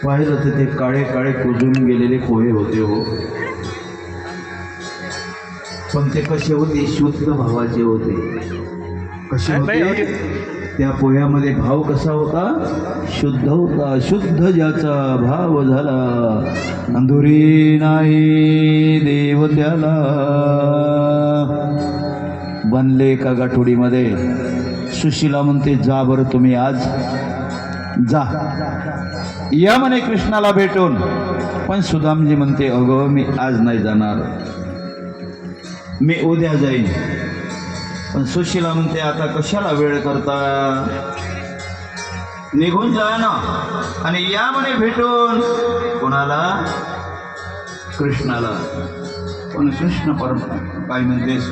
पाहिलं तर ते काळे काळे कुजून गेलेले पोहे होते हो, पण ते कसे होते? शुद्ध भावाचे होते. कसे होते? त्या पोह्यामध्ये भाव कसा होता? शुद्ध होता. शुद्ध ज्याचा भाव झाला, अंधुरी नाही देव त्याला. बनले का गाठोडीमध्ये. सुशीला म्हणते, जा बरं तुम्ही आज, जा या म्हणे कृष्णाला भेटून. पण सुदामजी म्हणते, अगं मी आज नाही जाणार, मी उद्या जाईन. पण सुशीला म्हणते, आता कशाला वेळ करता, निघून जा ना आणि या म्हणे भेटून. कोणाला? कृष्णाला. पण कृष्ण परम काय म्हणतेस?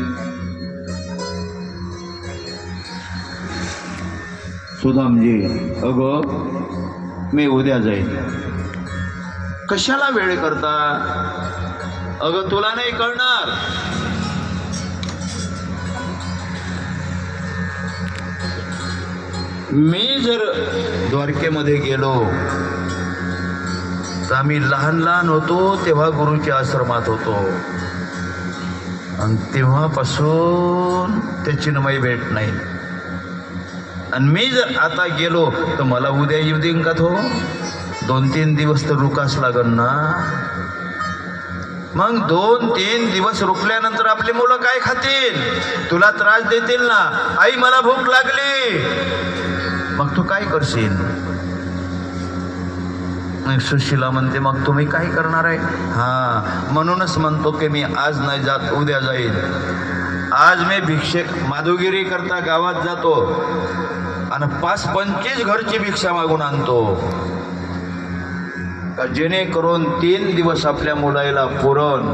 सुदामजी, अगं मी उद्या जाईन. कशाला वेळ करता? अगं तुला नाही कळणार. मी जर द्वारकेमध्ये गेलो तर आम्ही लहान लहान होतो तेव्हा गुरुच्या आश्रमात होतो, आणि तेव्हापासून त्याची नमई भेट नाही. आणि मी जर आता गेलो तर मला उद्या येऊ देईन का तो? 2-3 दिवस तर रुकास लागन ना. मग 2-3 दिवस रुकल्यानंतर आपली मुलं काय खातील? तुला त्रास देतील ना. आई मला भूक लागली, मग तू काय करशील? सुशीला म्हणते, मग तुम्ही काय करणार आहे? हा, म्हणूनच म्हणतो की मी आज नाही जात, उद्या जाईल. आज मी भिक्षक माधुगिरी करता गावात जातो आणि 5-25 घरची भिक्षा मागून आणतो, का जेणेकरून 3 दिवस आपल्या मुलाला पुरण.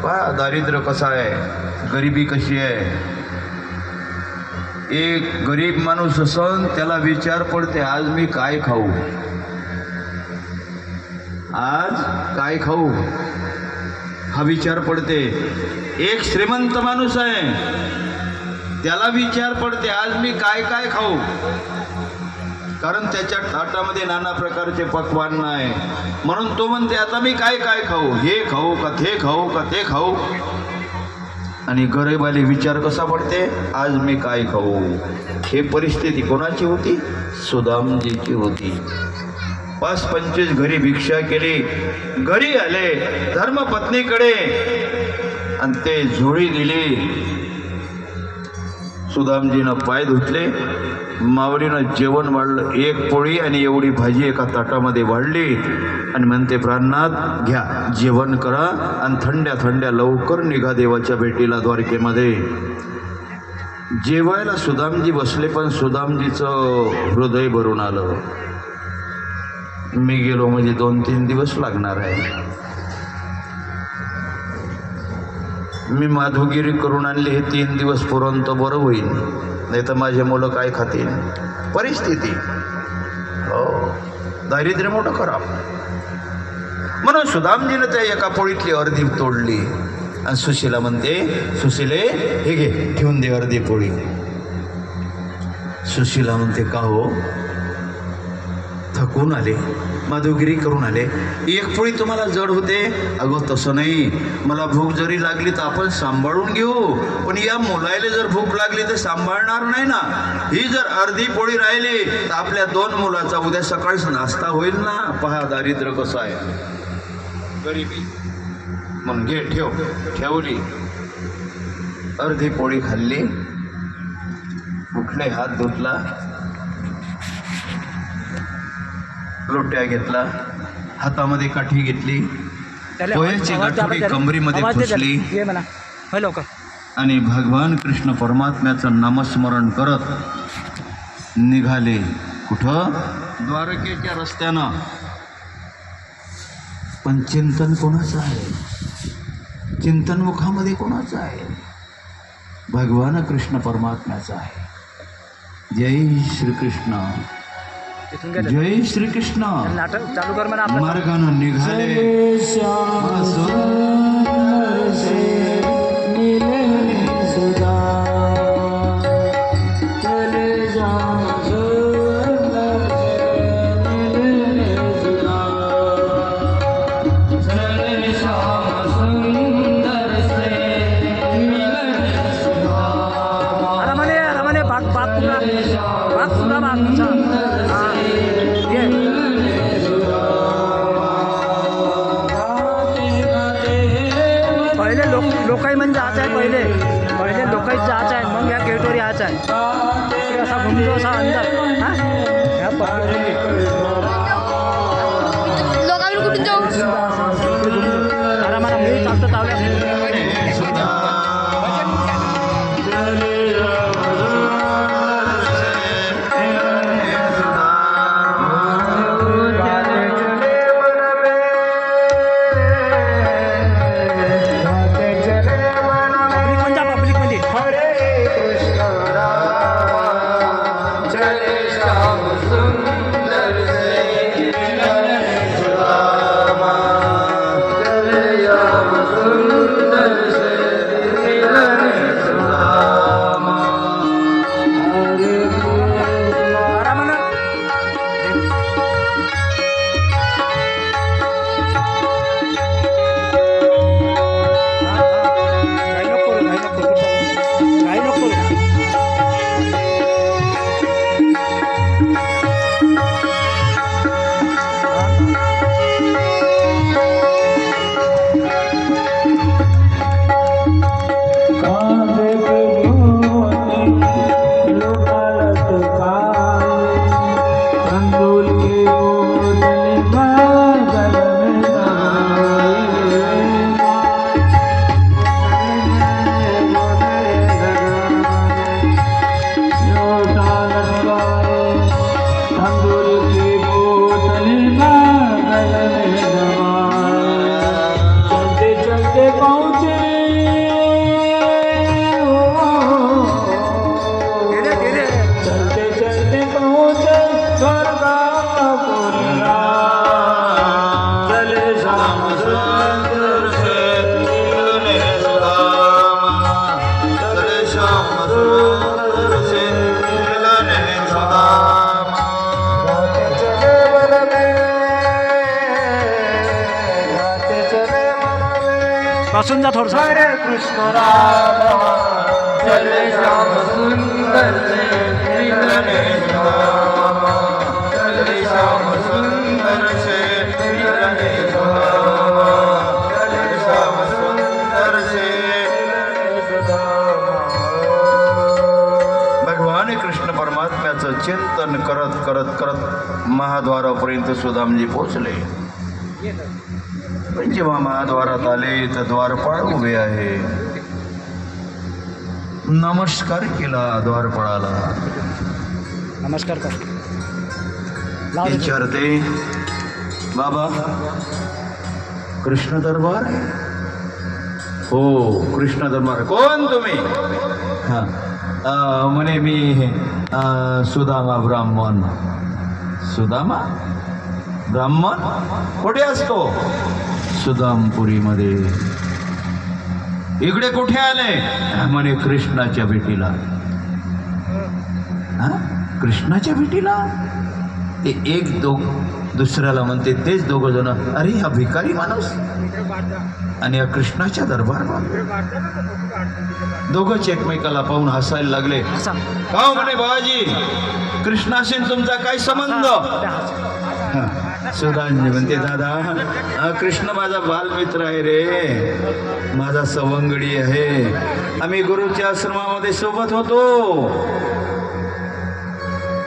पहा दारिद्र्य कसं आहे, गरिबी कशी आहे. एक गरीब माणूस असन त्याला विचार पडते, आज मी काय खाऊ, आज काय खाऊ, हा विचार पडते. एक श्रीमंत माणूस आहे त्याला विचार पडते, आज मी काय काय खाऊ, कारण त्याच्या ताटामध्ये नाना प्रकारचे पक्वान नाही. म्हणून तो म्हणते, आता मी काय काय खाऊ, हे खाऊ का ते खाऊ का ते खाऊ. आणि गरीबाली विचार कसा पडते, आज मी काय खाऊ. हे परिस्थिती कोणाची होती? सुदामजीची होती. 5-25 घरी भिक्षा केली, घरी आले धर्मपत्नीकडे आणि ते झोळी दिली. सुदामजीनं पाय धुतले, मावळीनं जेवण वाढलं, 1 पोळी आणि एवढी भाजी एका ताटामध्ये वाढली आणि म्हणते, प्राणनाथ घ्या, जेवण करा आणि थंड्या थंड्या लवकर निघा देवाच्या भेटीला द्वारकेमध्ये. जेवायला सुदामजी बसले, पण सुदामजीचं हृदय भरून आलं. मी गेलो म्हणजे 2-3 दिवस लागणार आहे. मी माधुगिरी करून आणली, हे 3 दिवस पुरण तर बरं होईल, नाही तर माझे मुलं काय खातील. परिस्थिती हो, दारिद्र्य मोठं खराब. म्हणून सुदामजीनं त्या एका पोळीतली अर्धी तोडली आणि सुशीला म्हणते, सुशीले हे घे, ठेवून दे अर्धी पोळी. सुशीला म्हणते, का हो, थकून आले, माधुगिरी करून आले, 1 पोळी तुम्हाला जड होते? अगं तसं नाही, मला भूक जरी लागली तर आपण सांभाळून घेऊ, पण या मुलाला जर भूक लागली तर सांभाळणार नाही ना. ही जर अर्धी पोळी राहिली तर आपल्या 2 मुलाचा उद्या सकाळीच नाश्ता होईल ना. पहा दारिद्र्य कसं आहे, गरिबी. मग घे, ठेवली, अर्धी पोळी खाल्ली, कुठले हात धुतला, लोट्या घेतला, हातामध्ये काठी घेतली, पोह्याची गाठोडी कमरीमध्ये खुसली आणि भगवान कृष्ण परमात्म्याचं नामस्मरण करत निघाले. कुठं? द्वारकेच्या रस्त्यानं. पण चिंतन कोणाचं आहे? चिंतन मुखामध्ये कोणाचं आहे? भगवान कृष्ण परमात्म्याचं आहे. जय श्रीकृष्ण, जय श्रीकृष्ण. मार्गानं निघाले. लोकांवर कुठून जाऊ आरामाला मी चालतं चावल्या बसून जा थोडस हरे कृष्ण राम चले श्याम सुंदर से मिलने श्याम चले श्याम सुंदर से मिलने श्याम चले श्याम सुंदर से भगवान कृष्ण परमात्म्याचं चिंतन करत करत करत महाद्वारापर्यंत सुदामजी पोचले. पण जेव्हा महाद्वारात आले तर द्वारपाळ उभे आहे. नमस्कार केला द्वारपाळाला. नमस्कार कर विचारते, बाबा कृष्ण दरबार? हो कृष्ण दरबार. कोण तुम्ही? हा म्हणे मी सुदामा ब्राह्मण. सुदामा ब्राह्मण कुठे असतो? सुदामपुरीमध्ये. इकडे कुठे आले? म्हणे कृष्णाच्या भेटीला. कृष्णाच्या भेटीला? ते एक दुसऱ्याला म्हणते तेच दोघ जण, अरे हा भिकारी माणूस आणि या कृष्णाच्या दरबार. दोघंच एकमेकाला पाहून हसायला लागले. का म्हणे बाबाजी कृष्णाशी तुमचा काय संबंध? सुदामजी म्हणते, दादा कृष्ण माझा बालमित्र आहे रे, माझा सवंगडी आहे. आम्ही गुरुच्या आश्रमामध्ये सोबत होतो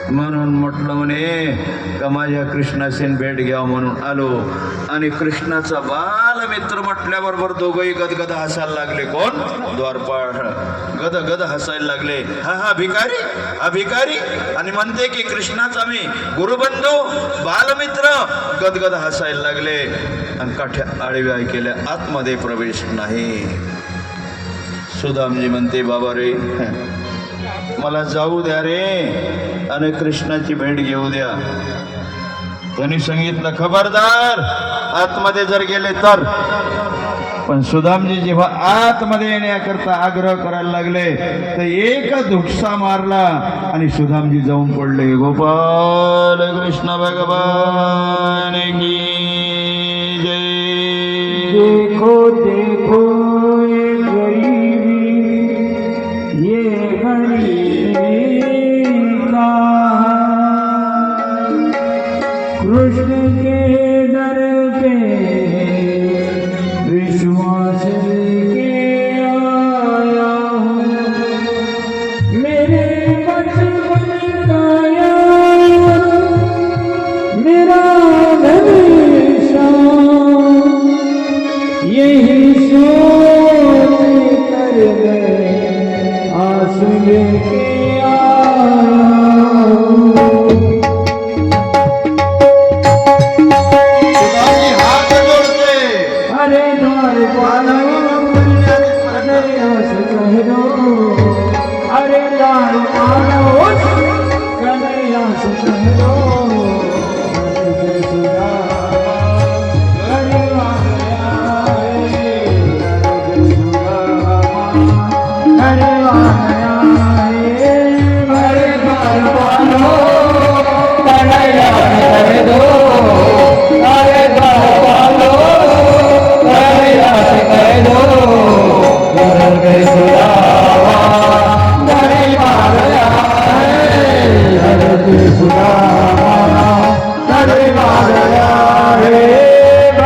म्हणून म्हटलं म्हणे का माझ्या कृष्णाशी भेट घ्यावं म्हणून आलो. आणि कृष्णाचा बालमित्र म्हटल्याबरोबर दोघंही गदगद हसायला लागले. कोण? द्वारपाळ. गदगद हसायला लागले. हा भिकारी, हा भिकारी. आणि म्हणते की कृष्णाचा मी गुरुबंधू बालमित्र. गदगद हसायला लागले आणि काठ्या आडव्या केल्या. आतमध्ये प्रवेश नाही. सुदामजी म्हणते, बाबा रे मला जाऊ द्या रे आणि कृष्णाची भेट घेऊ द्या. त्यांनी सांगितलं खबरदार आतमध्ये जर गेले तर. पण सुदामजी जेव्हा आतमध्ये येण्याकरता आग्रह करायला लागले तर एक धुकसा मारला आणि सुदामजी जाऊन पडले. गोपाल कृष्ण भगवान की जय. देखो देखो ये गरीबी, ये गरीबी का कृष्ण के दर पे विश्वास के आया हूँ. मेरे बचपन का यार लेके आया सुदामजी हात जोडते अरे द्वार पालो कन्हैया से कह दो अरे द्वार पालो कन्हैया से कह दो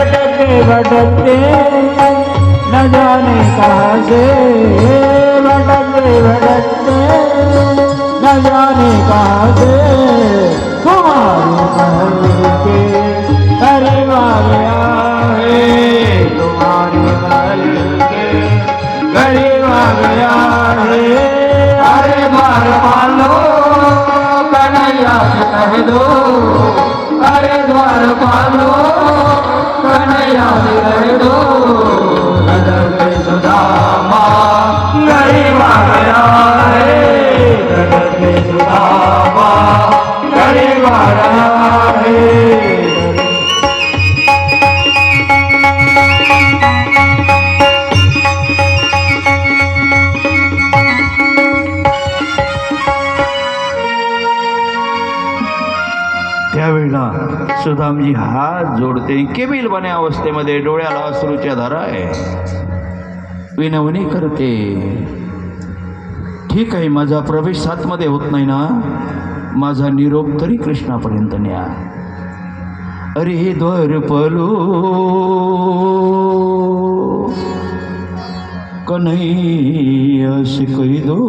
भटकते न जाने कहाँ से भटकते भटकते न जाने कहाँ से तुम्हारे महल के करीब आ गया है तुम्हारे महल के करीब आ गया है अरे बार पालो कन्हैया से कह दो अरे द्वार पालो कन्हैया से कह दो नजर पे सुदामा गरीब आ गया है नजर पे सुदामा गरीब आ गया है त्यावेळेला सुदामजी हात जोडते केबिलवाण्या अवस्थेमध्ये डोळ्याला अश्रूच्या धारा आहे विनवणी करते ठीक आहे माझा प्रवेश आतमध्ये होत नाही ना माझा निरोप तरी कृष्णापर्यंत न्या अरे हे द्वार पलो कन्हैया से कह दो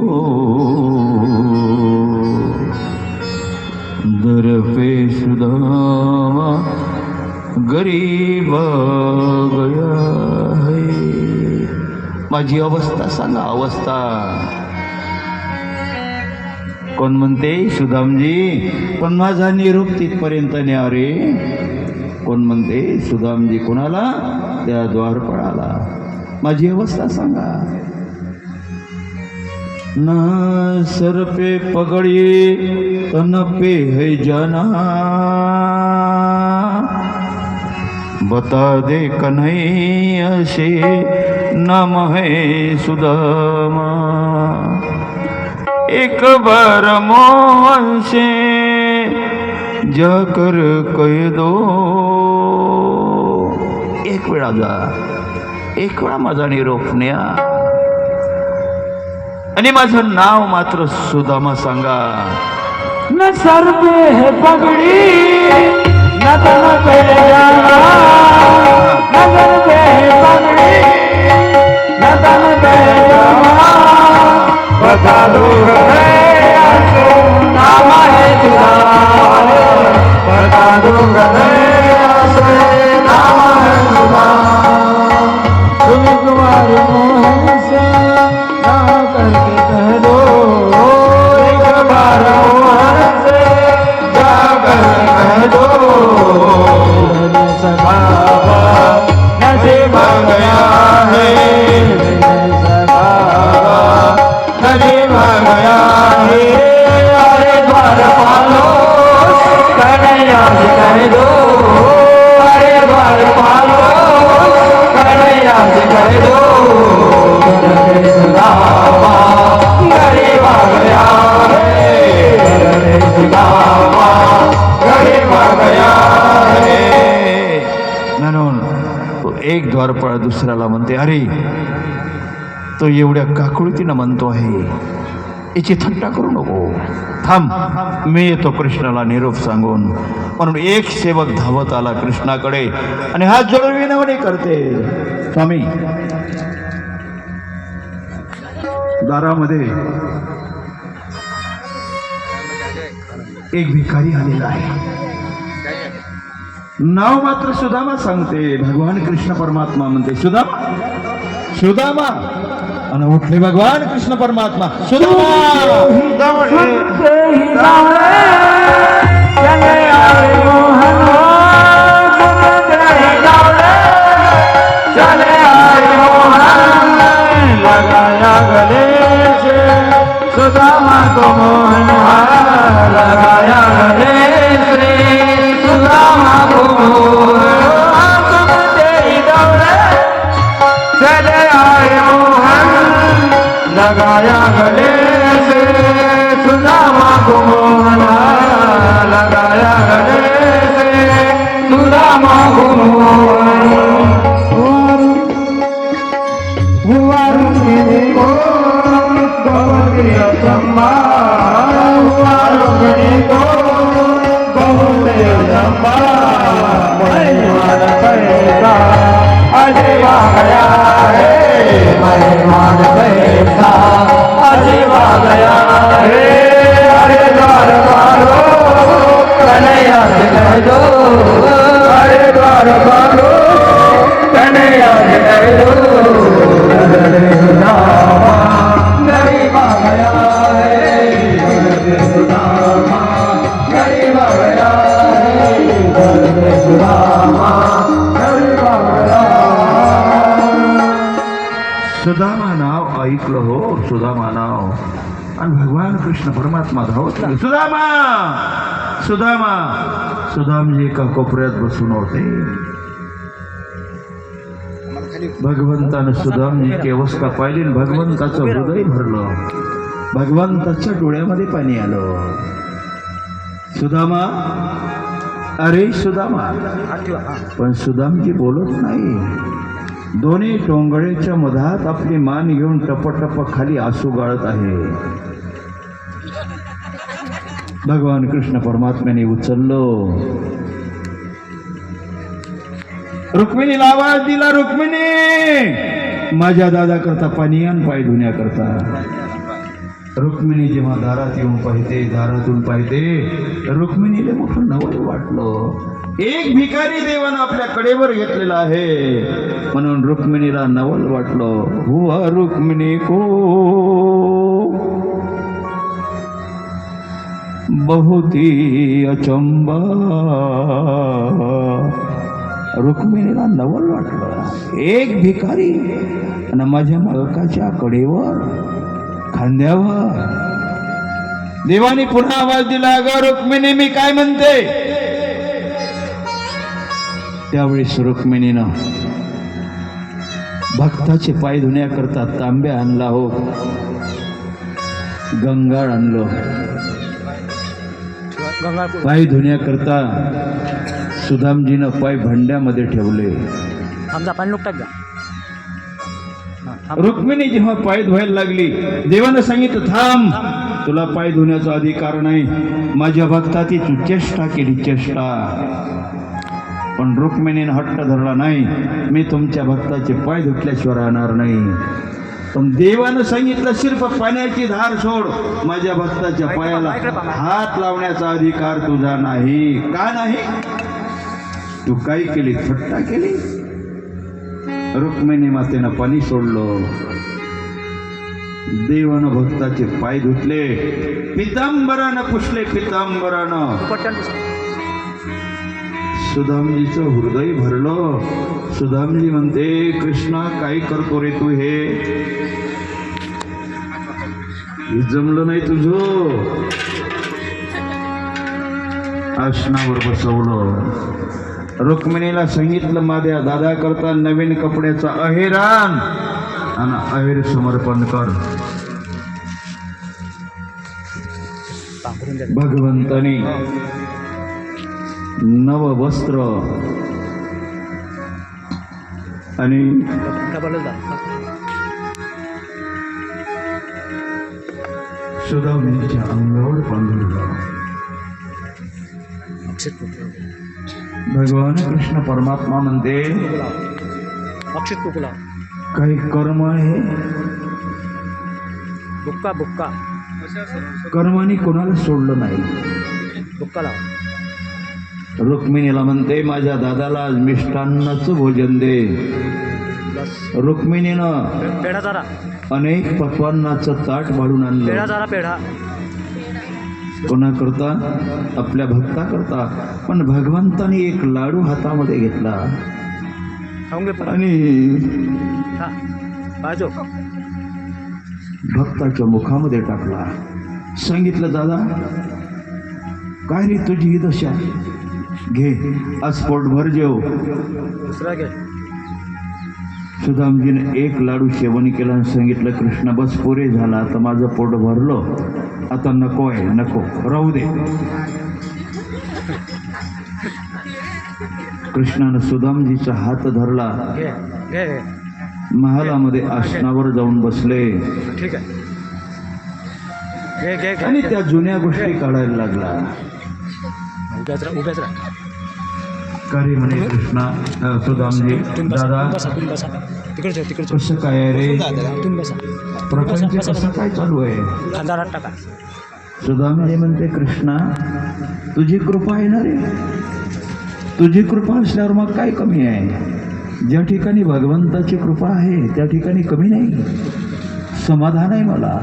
दर पे सुदामा गरीब आ गया है माझी अवस्था सांगा अवस्था कोण म्हणते सुदामजी पण माझा निरोप तिथपर्यंत न्या रे कोण म्हणते सुदामजी कोणाला त्या द्वारपाळाला माझी अवस्था सांगा ना सर पे पगड़ी तन पे है जाना बता दे कन्हैया से नाम है सुदामा एक बार मोहन से जाकर कह दो एक वेळा जा एक वेळा माझा निरोप न्या आणि माझं नाव मात्र सुदामा सांगा न सर पे है पगड़ी न तन पे जाना न सर पे है पगड़ी न तन पे जाना बता दो कन्हैया से नाम है सुदामा बता दो कन्हैया से नाम है सुदामा तुम कुमार मोहन से ना करके कह दो एक बार मोहन से जाकर कह दो मैंने सखावा नसीब आ गया है मैंने सखावा नसीब आ गया है अरे द्वार पालो कन्हैया से कह दो अरे द्वार पालो कन्हैया से कह दो सुदामा गरीब आ गया है सुदामा गरीब आ गया है म्हणून तो एक द्वारपाळ दुसऱ्याला म्हणते अरे तो एवढ्या काकुळतीनं म्हणतो आहे याची थट्टा करू नको थांब मी येतो कृष्णाला निरोप सांगून म्हणून एक सेवक धावत आला कृष्णाकडे आणि हात जोडून विनवणी करते स्वामी दारामध्ये एक भिकारी आलेला आहे नाव मात्र सुदामा सांगते भगवान कृष्ण परमात्मा म्हणते सुदामा सुदामा आणि उठले भगवान कृष्ण परमात्मा सुदामा लगाया गले से सुदामा को मोहन लगाया गले से सुदामा को मोहन तेरी दौड़े चले आए मोहन लगाया गले से सुदामा को मोहन लगाया गले से सुदामा को मोहन हुआ रुक्मिणी को गौरी अचंबा हुआ रुक्मिणी को गौरी अचंबा महिमान पैसा अजीवा गया है महिमान पैसा अजीवा गया है अरे द्वार मारो कन्हैया से कह दो अरे द्वार मारो कन्हैया से कह दो गरीबा गया है सुदामा गरीबा गया है सुदामा गरीबा गया सुदामा नाव ऐकलं हो सुदामा नाव आणि भगवान कृष्ण परमात्मा धावत लागले. सुदामा सुदामा सुदामजी एका कोपऱ्यात बसून होते. भगवंतानं सुदामजीची अवस्था पाहिली आणि भगवंताचं हृदय भरलं. भगवंताच्या डोळ्यामध्ये पाणी आलं. सुदामा अरे सुदामा पण सुदामजी बोलत नाही. दोन्ही टोंगळ्याच्या मधात आपली मान घेऊन टपटप खाली आसू गाळत आहे. भगवान कृष्ण परमात्म्याने उचललो. रुक्मिणीला आवाज दिला. रुक्मिणी माझ्या दादा करता पाणी आण पाय धुण्याकरता. रुक्मिणी जेव्हा दारात येऊन पाहते दारातून पाहते रुक्मिणीला मोठं नवल वाटलं. एक भिकारी देवानं आपल्या कडेवर घेतलेला आहे म्हणून रुक्मिणीला नवल वाटलं. हुआ रुक्मिणी को बहुत ही अचंबा. रुक्मिणीला नवल वाटलं. एक भिकारी आणि माझ्या मालकाच्या कडेवर खांद्यावर. देवाने पुन्हा आवाज दिला. अगं रुक्मिणी मी काय म्हणते. त्यावेळेस रुक्मिणीनं भक्ताचे पाय धुण्याकरता तांब्या आणला हो. गंगाळ आणलो. पाय धुण्याकरता सुदामजीनं पाय भांड्यामध्ये ठेवले. आमचा पाणी टाक जा. रुक्मिणी जेव्हा पाय धुवायला लागली देवानं सांगितलं थांब तुला पाय धुण्याचा अधिकार नाही. माझ्या भक्ताची तू चेष्टा केली चेष्टा. पण रुक्मिणीनं हट्ट धरला नाही. मी तुमच्या भक्ताचे पाय धुतल्याशिवाय राहणार नाही. पण देवानं सांगितलं सिर्फ पाण्याची धार सोड. माझ्या भक्ताच्या पायाला हात लावण्याचा अधिकार तुझा नाही. का नाही. तू काय केली थट्टा केली. रुक्मिणी मातेनं पाणी सोडलं. देवानं भक्ताचे पाय धुतले. पितांबरानं पुसले पितांबरानं. सुदामजीचं हृदय भरलं. सुदामजी म्हणते कृष्णा काय करतो रे तू. हे जमलं नाही तुझं. आसनावर बसवलं. रुक्मिणीला सांगितलं माझ्या दादा करता नवीन कपड्याचा अहेरान आणि अहेर समर्पण कर. भगवंतानी नव वस्त्र आणि सुदामजीच्या अंगावर बांधलं. भगवान कृष्ण परमात्मा म्हणते अक्षित कुकुला काही कर्म आहे. बुक्का बुक्का कर्माने कोणाला सोडलं नाही. बुक्का लावा. रुक्मिणीला म्हणते माझ्या दादाला आज मिष्टान्नाचं भोजन दे. बस रुक्मिणीनं पेढा जरा अनेक पक्वान्नाचं ताट वाढून पेढा आणलं जरा पेढा कोणाकरता? आपल्या भक्ताकरता. पण भगवंताने एक लाडू हातामध्ये घेतला खाऊन घे पुन्हा. आणि खा बाजू भक्ताच्या मुखामध्ये टाकला. सांगितलं, दादा काय रे तुझी ही दशा? घे, आज पोटभर जेव. दुसरा घे. सुदामजीने एक लाडू सेवन केला आणि सांगितलं, कृष्ण बस पुरे झाला, आता माझं पोट भरलो, आता नको आहे, नको, राहू दे. कृष्णानं सुदामजीचा हात धरला, घे घे घे. महालामध्ये आसनावर जाऊन बसले ठीक आहे. घे घे घे. आणि त्या जुन्या गोष्टी काढायला लागला. उभ्याच राहा. करे म्हणे कृष्णा, सुदामजी, दादा तुम्ही बसा तिकडे जाऊ तिकडे कसं काय आहे रे? तुम्ही बसा. प्रपंच कसं काय चालू आहे? खांदा टाका. सुदामजी म्हणते, कृष्णा तुझी कृपा आहे ना रे, तुझी कृपा असल्यावर मग काय कमी आहे? ज्या ठिकाणी भगवंताची कृपा आहे त्या ठिकाणी कमी नाही, समाधान आहे. मला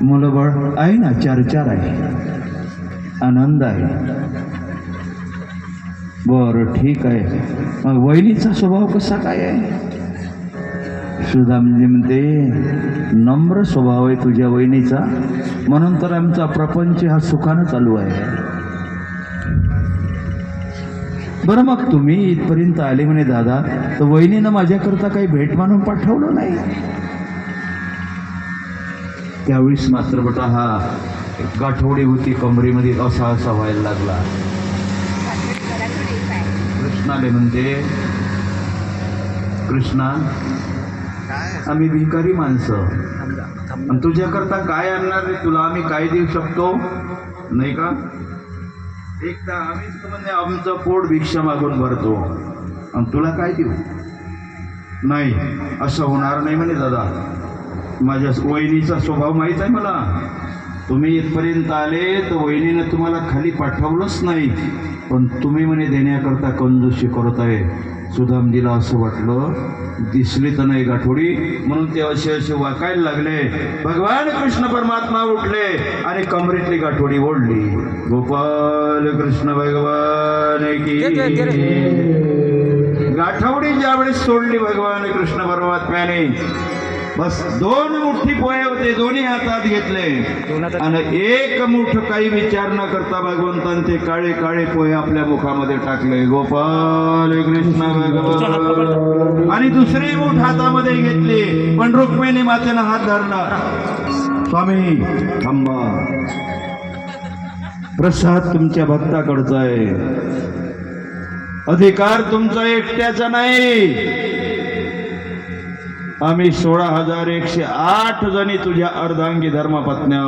मुलं बाळ आहे ना, 4 आहे, आनंद आहे. बरं ठीक आहे, मग वहिनीचा स्वभाव कसा काय आहे? सुदामजी म्हणते, नम्र स्वभाव आहे तुझ्या वहिनीचा, म्हणून तर आमचा प्रपंच हा सुखानं चालू आहे. बरं मग तुम्ही इथपर्यंत आले म्हणे दादा, तर वहिनीनं माझ्याकरता काही भेट मानून पाठवलं नाही? त्यावेळेस मात्र बटा हा गाठोडी होती कमरेमध्ये, असा व्हायला लागला. कृष्णाले म्हणते, कृष्णा आम्ही भिकारी माणसं, आणि तुझ्याकरता काय आणणार रे? तुला आम्ही काय देऊ शकतो नाही का? एकदा आम्हीच म्हणजे आमचं पोट भिक्षा मागून भरतो, आणि तुला काय देऊ? नाही, असं होणार नाही म्हणे दादा, माझ्या वहिनीचा स्वभाव माहीत आहे मला. तुम्ही इथपर्यंत आले तर वहिनीनं तुम्हाला खाली पाठवलंच नाही, पण तुम्ही म्हणे देण्याकरता कंजूसी करत आहे. सुदामजीला असं वाटलं, दिसली तर नाही गाठोडी, म्हणून ते असे वाकायला लागले. भगवान कृष्ण परमात्मा उठले आणि कमरेतली गाठोडी ओढली. गोपाल कृष्ण भगवान की. गाठोडी ज्यावेळेस सोडली भगवान कृष्ण परमात्म्याने, बस 2 मुठ्ठी पोहे होते, दोन्ही हातात घेतले आणि एक मुठ काही विचार न करता भगवंतांनी ते काळे काळे पोहे आपल्या मुखामध्ये टाकले. गोपाल कृष्ण भगवान. आणि दुसरी मुठ हातामध्ये घेतली, पण रुक्मिणी मातेनं हात धरला. स्वामी थांबा, प्रसाद तुमच्या भक्ताकडचा आहे, अधिकार तुमचा एकट्याचा नाही. आम्ही 16,108 जणी तुझ्या अर्धांगी धर्मपत्न्या,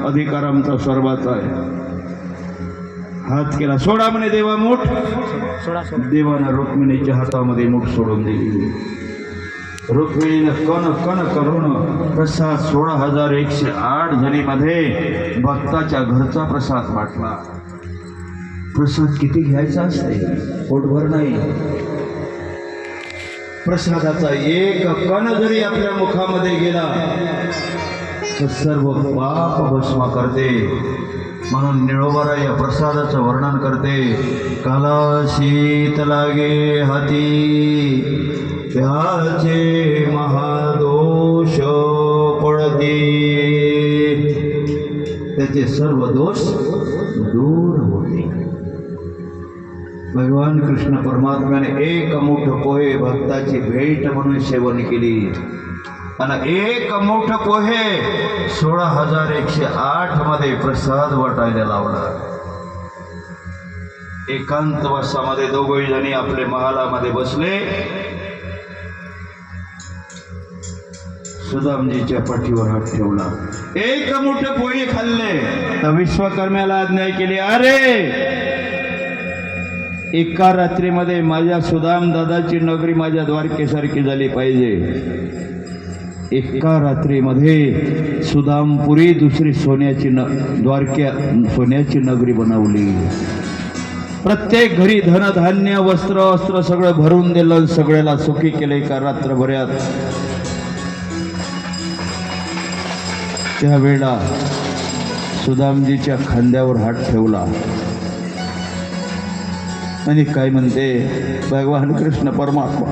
अधिकार आमचा सर्वाचा आहे. हात केला, सोडा म्हणे देवा मूठ. सोडा. देवानं रुक्मिणीच्या हातामध्ये मूठ सोडून दिली. रुक्मिणीनं कण कण करून प्रसाद 16,108 जणीमध्ये भक्ताच्या घरचा प्रसाद वाटला. प्रसाद किती घ्यायचा असते? पोटभर नाही. प्रसादाचा एक कण जरी आपल्या मुखामध्ये गेला तर सर्व पाप भस्म करते. म्हणून निळोबारा या प्रसादाचं वर्णन करते. काला शीत लागे हाती त्याचे महादोष पडते, त्याचे सर्व दोष दूर होते. भगवान कृष्ण परमात्म्याने एक मुठ पोहे भक्ताची भेट म्हणून सेवन केली आणि एक मुठ पोहे 16,108 मध्ये प्रसाद वाटायला लावला. एकांतवासामध्ये दोघे जणी आपले महालामध्ये बसले. सुदामजीच्या पाठीवर हात ठेवला. एक मुठ पोहे खाल्ले तर विश्वकर्म्याला आज्ञा केली, अरे एका रात्रीमध्ये माझ्या सुदाम दादाची नगरी माझ्या द्वारकेसारखी झाली पाहिजे. एका रात्रीमध्ये सुदामपुरी दुसरी सोन्याची द्वारक्या सोन्याची नगरी बनवली. प्रत्येक घरी धनधान्य वस्त्र अस्त्र सगळं भरून दिलं, सगळ्याला सुखी केले का रात्रभरात. त्यावेळेला सुदामजीच्या खांद्यावर हात ठेवला आणि काय म्हणते भगवान कृष्ण परमात्मा,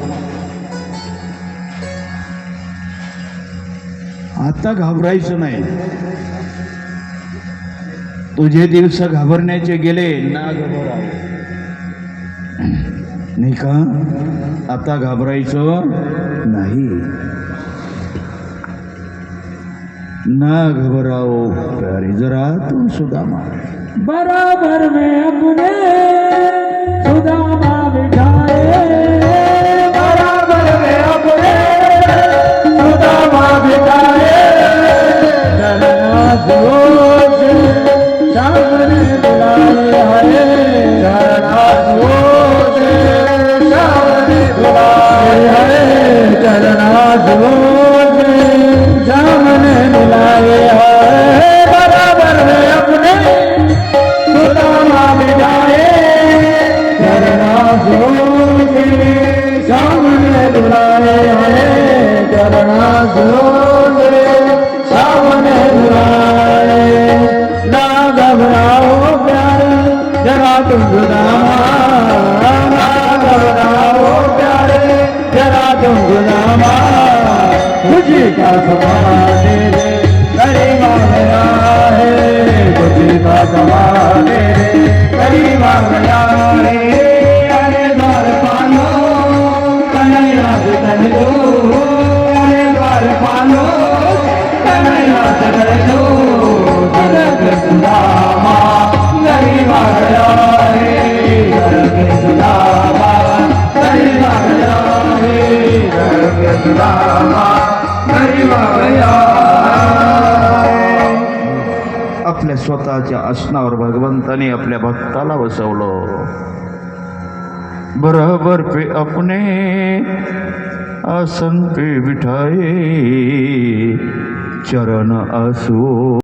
आता घाबरायचं नाही. तुझे दिवस घाबरण्याचे गेले ना, घाबराव नाही का, आता घाबरायचं नाही ना, घबराओ प्यारे जरा तुम सुदामा. बराबर में अपने सुदामा बिठाए, बराबर में अपने सुदामा बिठाए, धर्मनाथ रोज सामने बुलाए हरे, धर्मनाथ रोज सामने बुलाए हरे, धर्मनाथ रोज सामने बुलाए हरे. बराबर में अपने सुदामा बिठाए, धर्मनाथ रोज सामने बुलाए हरे, धर्मनाथ रोज सामने बुलाए. ना घबराओ प्यारे जरा तुम सुदामा, ना घबराओ प्यारे जरा तुम सुदामा, खुशी का समा तेरे करीब आ गया है, खुशी का समा तेरे करीब आ गया है. अरे द्वार पालो कन्हैया से कर दो, अरे द्वार पालो कन्हैया से कर दो, जगत सुदामा करीब आ गया है, जगत सुदामा करीब आ गया है, जगत सुदामा करीब आ गया है. आपल्या स्वतःच्या आसनावर भगवंताने आपल्या भक्ताला बसवलं. बराबर पे अपने आसन पे बिठाए, चरण आसो